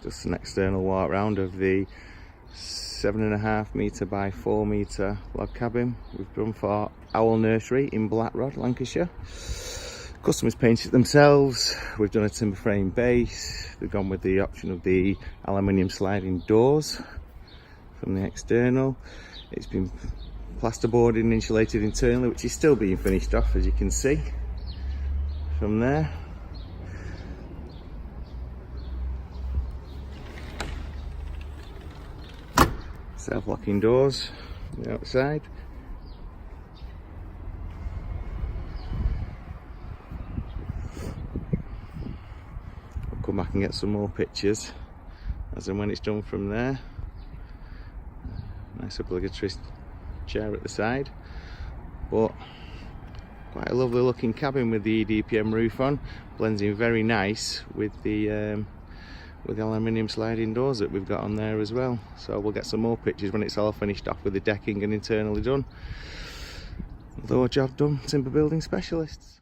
Just an external walk round of the 7.5 metre by 4 metre log cabin we've done for Owl Nursery in Blackrod, Lancashire. Customers painted it themselves. We've done a timber frame base. They've gone with the option of the aluminium sliding doors from the external. It's been plasterboarded and insulated internally, which is still being finished off, as you can see from there. Self-locking doors on the outside. I'll come back and get some more pictures as and when it's done from there. Nice obligatory chair at the side, but quite a lovely looking cabin with the EPDM roof on. Blends in very nice with the aluminium sliding doors that we've got on there as well. So we'll get some more pictures when it's all finished off with the decking and internally done. Although a job done, timber building specialists.